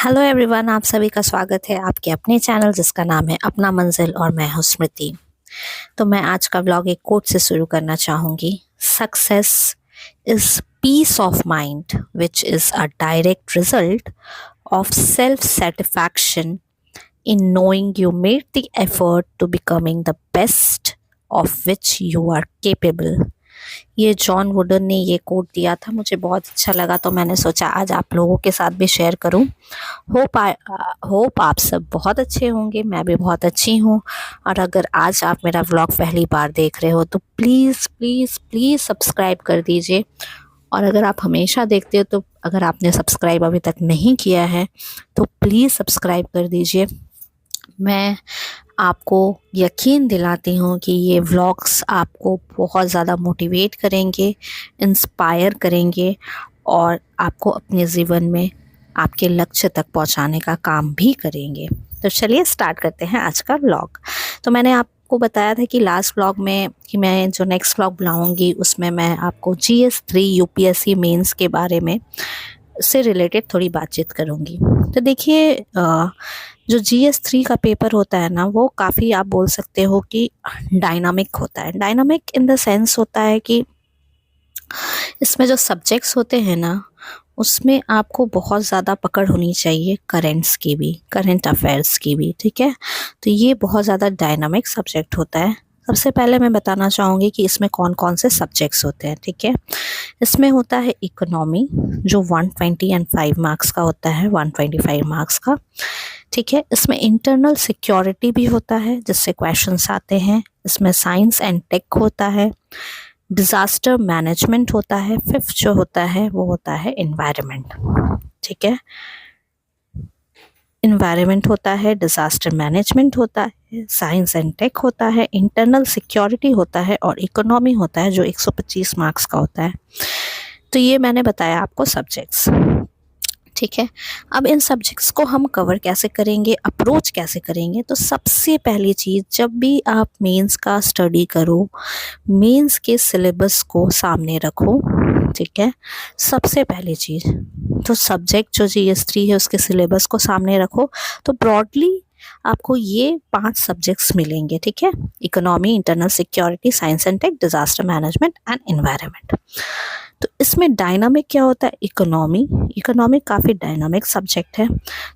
Hello everyone, आप सभी का स्वागत है आपके अपने चैनल जिसका नाम है अपना मंजिल और मैं हूँ स्मृति। तो मैं आज का व्लॉग एक कोट से शुरू करना चाहूँगी। Success is peace of mind which is a direct result of self satisfaction in knowing you made the effort to becoming the best of which you are capable। ये जॉन वुडन ने ये coat दिया था, मुझे बहुत अच्छा लगा तो मैंने सोचा आज आप लोगों के साथ भी शेयर करूं। होप आप सब बहुत अच्छे होंगे, मैं भी बहुत अच्छी हूं। और अगर आज आप मेरा व्लॉग पहली बार देख रहे हो तो प्लीज़ प्लीज़ प्लीज़ सब्सक्राइब कर दीजिए। और अगर आप हमेशा देखते हो तो अगर आपने सब्सक्राइब अभी तक नहीं किया है तो प्लीज़ सब्सक्राइब कर दीजिए। मैं आपको यकीन दिलाती हूँ कि ये व्लॉग्स आपको बहुत ज़्यादा मोटिवेट करेंगे, इंस्पायर करेंगे और आपको अपने जीवन में आपके लक्ष्य तक पहुँचाने का काम भी करेंगे। तो चलिए स्टार्ट करते हैं आज का व्लॉग। तो मैंने आपको बताया था कि लास्ट व्लॉग में कि मैं जो नेक्स्ट व्लॉग बनाऊँगी उसमें मैं आपको GS3 UPSC मेंस के बारे में से रिलेटेड थोड़ी बातचीत करूँगी। तो देखिए, जो GS3 का पेपर होता है ना, वो काफ़ी आप बोल सकते हो कि डायनामिक होता है। डायनामिक इन द सेंस होता है कि इसमें जो सब्जेक्ट्स होते हैं ना, उसमें आपको बहुत ज़्यादा पकड़ होनी चाहिए करेंट्स की भी, करंट अफेयर्स की भी, ठीक है। तो ये बहुत ज़्यादा डायनामिक सब्जेक्ट होता है। सबसे पहले मैं बताना चाहूँगी कि इसमें कौन कौन से सब्जेक्ट्स होते हैं, ठीक है। इसमें होता है इकोनॉमी जो 120 एंड 5 मार्क्स का होता है, 125 मार्क्स का, ठीक है। इसमें इंटरनल सिक्योरिटी भी होता है जिससे क्वेश्चंस आते हैं। इसमें साइंस एंड टेक होता है, डिज़ास्टर मैनेजमेंट होता है, फिफ्थ जो होता है वो होता है एनवायरनमेंट, ठीक है। इन्वायरमेंट होता है, डिज़ास्टर मैनेजमेंट होता है, साइंस एंड टेक होता है, इंटरनल सिक्योरिटी होता है और इकोनॉमी होता है जो 125 मार्क्स का होता है। तो ये मैंने बताया आपको सब्जेक्ट्स, ठीक है। अब इन सब्जेक्ट्स को हम कवर कैसे करेंगे, अप्रोच कैसे करेंगे। तो सबसे पहली चीज़, जब भी आप मेंस का स्टडी करो, मेंस के सिलेबस को सामने रखो, ठीक है। सबसे पहली चीज़ तो सब्जेक्ट जो GS3 है उसके सिलेबस को सामने रखो। तो ब्रॉडली आपको ये 5 सब्जेक्ट्स मिलेंगे, ठीक है। Economy, internal security, science and tech, disaster management and environment. तो इसमें डायनामिक क्या होता है, इकोनॉमी काफ़ी डायनामिक सब्जेक्ट है।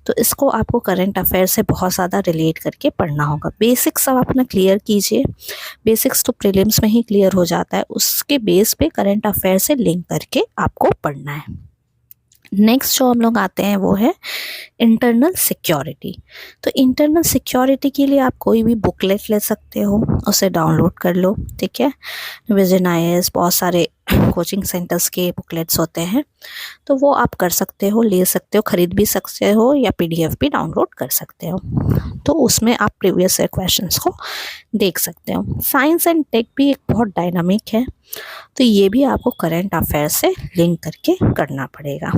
तो इसको आपको करंट अफेयर से बहुत ज़्यादा रिलेट करके पढ़ना होगा। बेसिक्स सब अपना क्लियर कीजिए, बेसिक्स तो प्रीलिम्स में ही क्लियर हो जाता है, उसके बेस पे करंट अफेयर से लिंक करके आपको पढ़ना है। नेक्स्ट जो हम लोग आते हैं वो है इंटरनल सिक्योरिटी। तो इंटरनल सिक्योरिटी के लिए आप कोई भी बुकलेट ले सकते हो, उसे डाउनलोड कर लो, ठीक है। विजन IAS, बहुत सारे कोचिंग सेंटर्स के बुकलेट्स होते हैं, तो वो आप कर सकते हो, ले सकते हो, ख़रीद भी सकते हो या PDF भी डाउनलोड कर सकते हो। तो उसमें आप प्रीवियस क्वेश्चंस को देख सकते हो। साइंस एंड टेक भी एक बहुत डायनामिक है, तो ये भी आपको करंट अफेयर से लिंक करके करना पड़ेगा।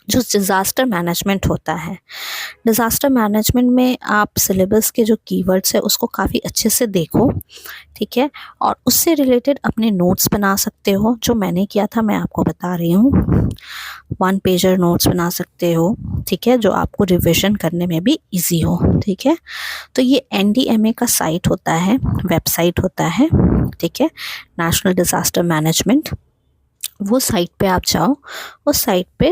जो डिज़ास्टर मैनेजमेंट होता है, डिज़ास्टर मैनेजमेंट में आप सिलेबस के जो कीवर्ड्स है उसको काफ़ी अच्छे से देखो, ठीक है। और उससे रिलेटेड अपने नोट्स बना सकते हो, जो मैंने किया था मैं आपको बता रही हूँ। 1 पेजर नोट्स बना सकते हो, ठीक है, जो आपको रिविज़न करने में भी इजी हो, ठीक है। तो ये NDMA का साइट होता है, वेबसाइट होता है, ठीक है, नेशनल डिज़ास्टर मैनेजमेंट। वो साइट पे आप जाओ, उस साइट पे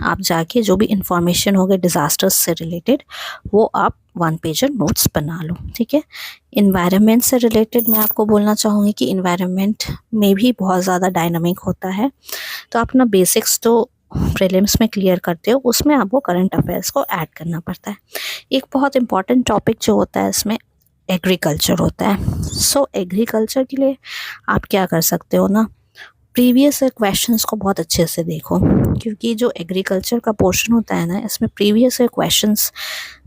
आप जाके जो भी इंफॉर्मेशन होगी डिज़ास्टर्स से रिलेटेड वो आप 1 पेजर नोट्स बना लो, ठीक है। इन्वायरमेंट से रिलेटेड मैं आपको बोलना चाहूँगी कि इन्वायरमेंट में भी बहुत ज़्यादा डायनामिक होता है। तो अपना बेसिक्स तो प्रीलिम्स में क्लियर करते हो, उसमें आपको करंट अफेयर्स को ऐड करना पड़ता है। एक बहुत इंपॉर्टेंट टॉपिक जो होता है इसमें एग्रीकल्चर होता है। सो एग्रीकल्चर के लिए आप क्या कर सकते हो ना, प्रीवियस क्वेश्चंस को बहुत अच्छे से देखो, क्योंकि जो एग्रीकल्चर का पोर्शन होता है ना, इसमें प्रीवियस क्वेश्चंस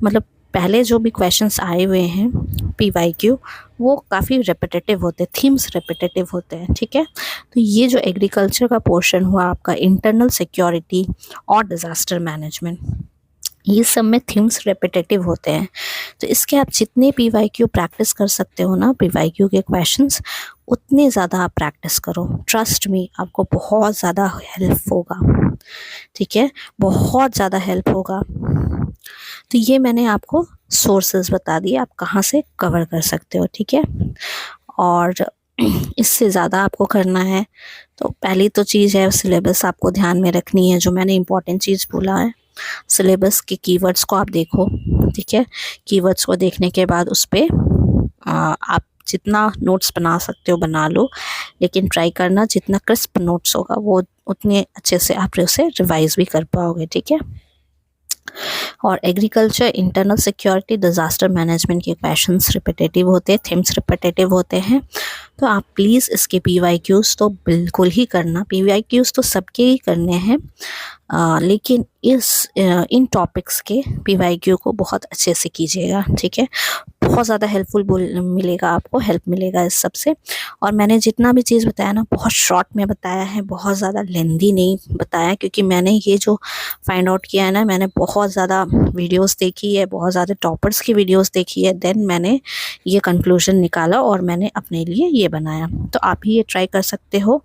मतलब पहले जो भी क्वेश्चंस आए हुए हैं PYQ वो काफ़ी रेपिटेटिव होते हैं, थीम्स रेपिटेटिव होते हैं, ठीक है। तो ये जो एग्रीकल्चर का पोर्शन हुआ आपका, इंटरनल सिक्योरिटी और डिज़ास्टर मैनेजमेंट, ये सब में थीम्स रेपिटेटिव होते हैं। तो इसके आप जितने PYQ प्रैक्टिस कर सकते हो ना, PYQ के क्वेश्चंस, उतने ज़्यादा आप प्रैक्टिस करो। ट्रस्ट मी, आपको बहुत ज़्यादा हेल्प होगा, ठीक है, बहुत ज़्यादा हेल्प होगा। तो ये मैंने आपको सोर्सेज बता दिए, आप कहाँ से कवर कर सकते हो, ठीक है। और इससे ज़्यादा आपको करना है तो पहली तो चीज़ है, सिलेबस आपको ध्यान में रखनी है। जो मैंने इंपॉर्टेंट चीज़ बोला है, सिलेबस के कीवर्ड्स को आप देखो, ठीक है। कीवर्ड्स को देखने के बाद उस पर आप जितना नोट्स बना सकते हो बना लो, लेकिन ट्राई करना जितना क्रिस्प नोट्स होगा वो उतने अच्छे से आप उसे रिवाइज भी कर पाओगे, ठीक है। और agriculture, internal security, disaster management के क्वेश्चंस रिपीटेटिव होते हैं, थीम्स रिपीटेटिव होते हैं। तो आप प्लीज़ इसके PYQs तो बिल्कुल ही करना। PYQs तो सबके ही करने हैं, लेकिन इन टॉपिक्स के PYQ को बहुत अच्छे से कीजिएगा, ठीक है। बहुत ज़्यादा हेल्पफुल मिलेगा आपको, हेल्प मिलेगा इस सब से। और मैंने जितना भी चीज़ बताया ना, बहुत शॉर्ट में बताया है, बहुत ज़्यादा लेंदी नहीं बताया, क्योंकि मैंने ये जो फाइंड आउट किया है ना, मैंने बहुत ज़्यादा वीडियोस देखी है, बहुत ज़्यादा टॉपर्स की वीडियोस देखी है, देन मैंने ये कंक्लूजन निकाला और मैंने अपने लिए ये बनाया। तो आप भी ये ट्राई कर सकते हो।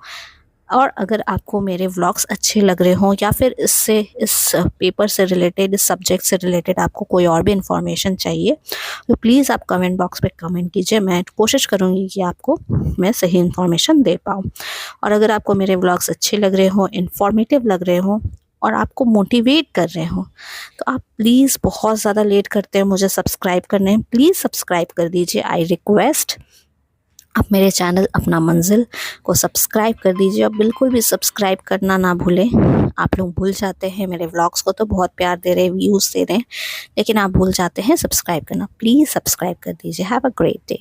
और अगर आपको मेरे व्लॉग्स अच्छे लग रहे हों, या फिर इस पेपर से रिलेटेड, इस सब्जेक्ट से रिलेटेड आपको कोई और भी इंफॉर्मेशन चाहिए, तो प्लीज़ आप कमेंट बॉक्स पे कमेंट कीजिए। मैं कोशिश करूँगी कि आपको मैं सही इन्फॉर्मेशन दे पाऊँ। और अगर आपको मेरे व्लॉग्स अच्छे लग रहे हों, इन्फॉर्मेटिव लग रहे हों और आपको मोटिवेट कर रहे हो, तो आप प्लीज़, बहुत ज़्यादा लेट करते हैं मुझे सब्सक्राइब करने, प्लीज़ सब्सक्राइब कर दीजिए। आई रिक्वेस्ट, आप मेरे चैनल अपना मंजिल को सब्सक्राइब कर दीजिए। और बिल्कुल भी सब्सक्राइब करना ना भूलें। आप लोग भूल जाते हैं, मेरे व्लॉग्स को तो बहुत प्यार दे रहे हैं, व्यूज़ दे रहे हैं, लेकिन आप भूल जाते हैं सब्सक्राइब करना। प्लीज़ सब्सक्राइब कर दीजिए। Have a great day.